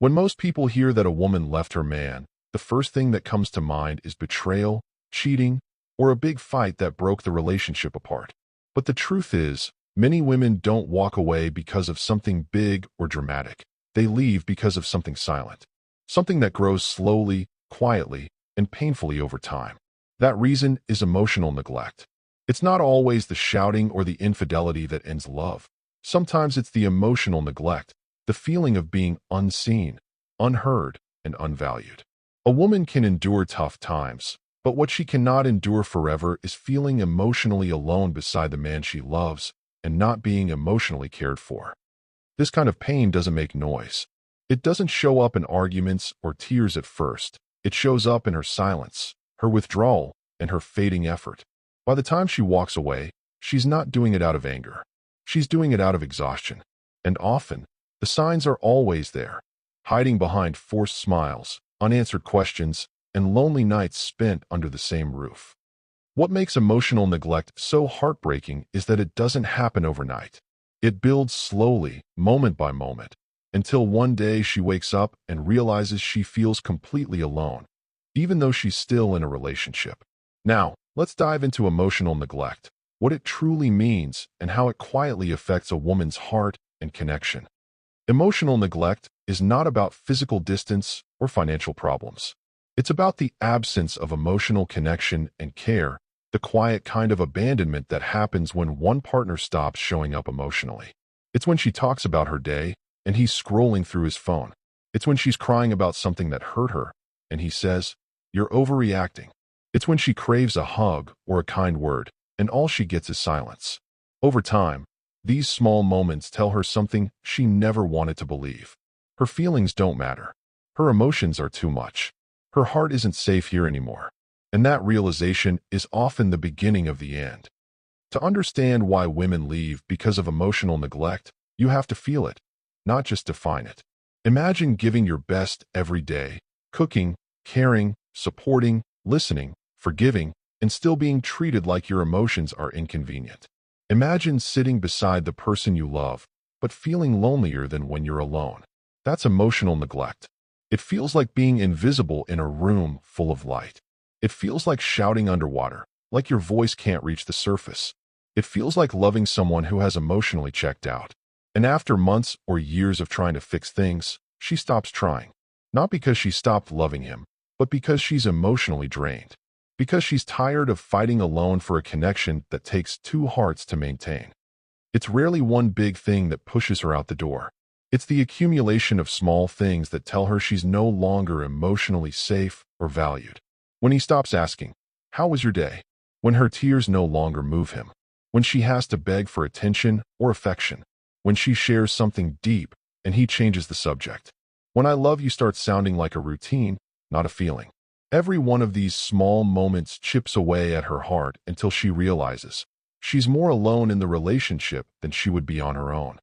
When most people hear that a woman left her man, the first thing that comes to mind is betrayal, cheating, or a big fight that broke the relationship apart. But the truth is, many women don't walk away because of something big or dramatic. They leave because of something silent, something that grows slowly, quietly, and painfully over time. That reason is emotional neglect. It's not always the shouting or the infidelity that ends love. Sometimes it's the emotional neglect, the feeling of being unseen, unheard, and unvalued. A woman can endure tough times, but what she cannot endure forever is feeling emotionally alone beside the man she loves and not being emotionally cared for. This kind of pain doesn't make noise. It doesn't show up in arguments or tears at first. It shows up in her silence, her withdrawal, and her fading effort. By the time she walks away, she's not doing it out of anger. She's doing it out of exhaustion. And often, the signs are always there, hiding behind forced smiles, unanswered questions, and lonely nights spent under the same roof. What makes emotional neglect so heartbreaking is that it doesn't happen overnight. It builds slowly, moment by moment, until one day she wakes up and realizes she feels completely alone, even though she's still in a relationship. Now, let's dive into emotional neglect, what it truly means, and how it quietly affects a woman's heart and connection. Emotional neglect is not about physical distance or financial problems. It's about the absence of emotional connection and care, the quiet kind of abandonment that happens when one partner stops showing up emotionally. It's when she talks about her day, and he's scrolling through his phone. It's when she's crying about something that hurt her, and he says, "You're overreacting." It's when she craves a hug or a kind word, and all she gets is silence. Over time, these small moments tell her something she never wanted to believe. Her feelings don't matter. Her emotions are too much. Her heart isn't safe here anymore. And that realization is often the beginning of the end. To understand why women leave because of emotional neglect, you have to feel it, not just define it. Imagine giving your best every day, cooking, caring, supporting, listening, forgiving, and still being treated like your emotions are inconvenient. Imagine sitting beside the person you love, but feeling lonelier than when you're alone. That's emotional neglect. It feels like being invisible in a room full of light. It feels like shouting underwater, like your voice can't reach the surface. It feels like loving someone who has emotionally checked out. And after months or years of trying to fix things, she stops trying. Not because she stopped loving him, but because she's emotionally drained. Because she's tired of fighting alone for a connection that takes two hearts to maintain. It's rarely one big thing that pushes her out the door. It's the accumulation of small things that tell her she's no longer emotionally safe or valued. When he stops asking, "How was your day?" When her tears no longer move him. When she has to beg for attention or affection. When she shares something deep and he changes the subject. When "I love you" starts sounding like a routine, not a feeling. Every one of these small moments chips away at her heart until she realizes she's more alone in the relationship than she would be on her own.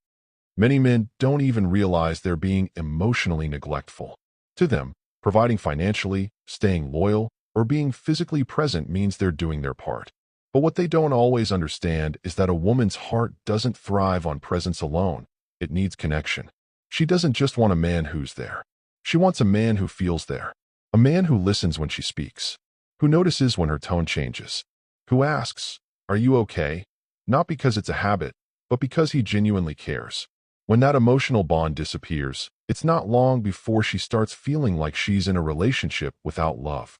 Many men don't even realize they're being emotionally neglectful. To them, providing financially, staying loyal, or being physically present means they're doing their part. But what they don't always understand is that a woman's heart doesn't thrive on presence alone. It needs connection. She doesn't just want a man who's there. She wants a man who feels there. A man who listens when she speaks. Who notices when her tone changes. Who asks, "Are you okay?" Not because it's a habit, but because he genuinely cares. When that emotional bond disappears, it's not long before she starts feeling like she's in a relationship without love.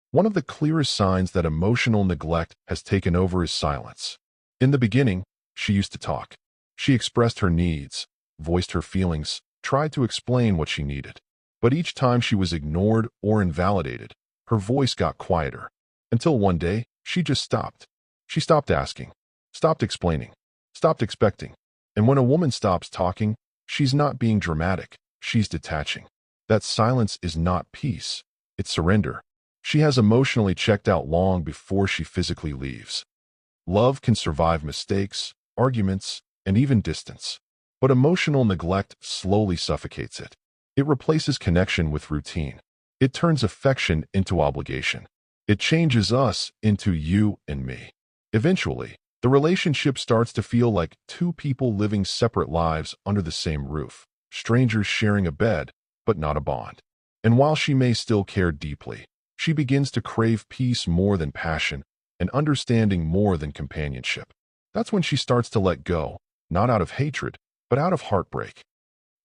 One of the clearest signs that emotional neglect has taken over is silence. In the beginning, she used to talk. She expressed her needs, voiced her feelings, tried to explain what she needed. But each time she was ignored or invalidated, her voice got quieter. Until one day, she just stopped. She stopped asking, stopped explaining, stopped expecting. And when a woman stops talking, she's not being dramatic, she's detaching. That silence is not peace, it's surrender. She has emotionally checked out long before she physically leaves. Love can survive mistakes, arguments, and even distance. But emotional neglect slowly suffocates it. It replaces connection with routine. It turns affection into obligation. It changes us into you and me. Eventually, the relationship starts to feel like two people living separate lives under the same roof, strangers sharing a bed, but not a bond. And while she may still care deeply, she begins to crave peace more than passion and understanding more than companionship. That's when she starts to let go, not out of hatred, but out of heartbreak.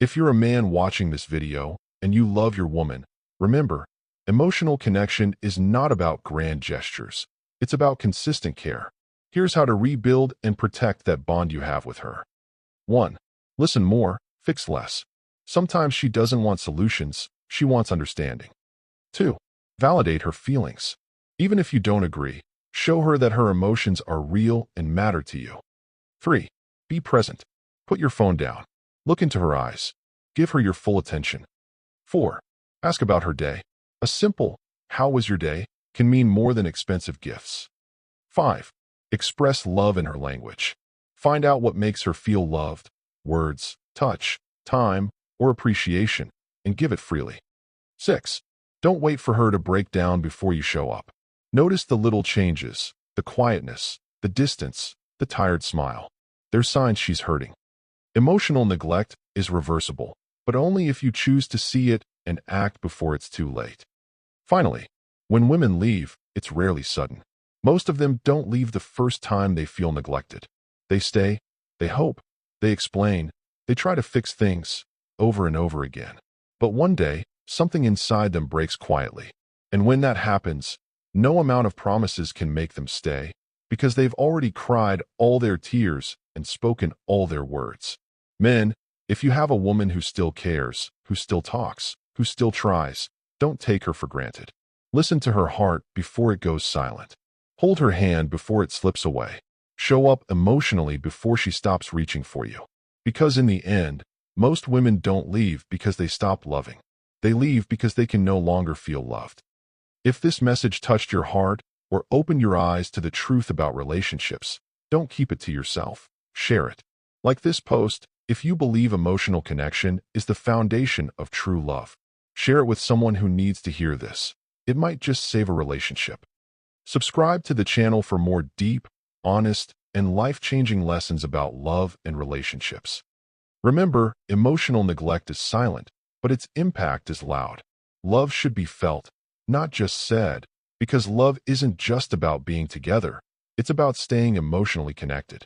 If you're a man watching this video and you love your woman, remember, emotional connection is not about grand gestures. It's about consistent care. Here's how to rebuild and protect that bond you have with her. 1. Listen more, fix less. Sometimes she doesn't want solutions, she wants understanding. 2. Validate her feelings. Even if you don't agree, show her that her emotions are real and matter to you. 3. Be present. Put your phone down. Look into her eyes. Give her your full attention. 4. Ask about her day. A simple, "How was your day?" can mean more than expensive gifts. 5. Express love in her language. Find out what makes her feel loved, words, touch, time, or appreciation, and give it freely. 6. Don't wait for her to break down before you show up. Notice the little changes, the quietness, the distance, the tired smile. They're signs she's hurting. Emotional neglect is reversible, but only if you choose to see it and act before it's too late. Finally, when women leave, it's rarely sudden. Most of them don't leave the first time they feel neglected. They stay, they hope, they explain, they try to fix things over and over again. But one day, something inside them breaks quietly. And when that happens, no amount of promises can make them stay, because they've already cried all their tears and spoken all their words. Men, if you have a woman who still cares, who still talks, who still tries, don't take her for granted. Listen to her heart before it goes silent. Hold her hand before it slips away. Show up emotionally before she stops reaching for you. Because in the end, most women don't leave because they stop loving. They leave because they can no longer feel loved. If this message touched your heart or opened your eyes to the truth about relationships, don't keep it to yourself. Share it. Like this post, if you believe emotional connection is the foundation of true love, share it with someone who needs to hear this. It might just save a relationship. Subscribe to the channel for more deep, honest, and life-changing lessons about love and relationships. Remember, emotional neglect is silent, but its impact is loud. Love should be felt, not just said, because love isn't just about being together. It's about staying emotionally connected.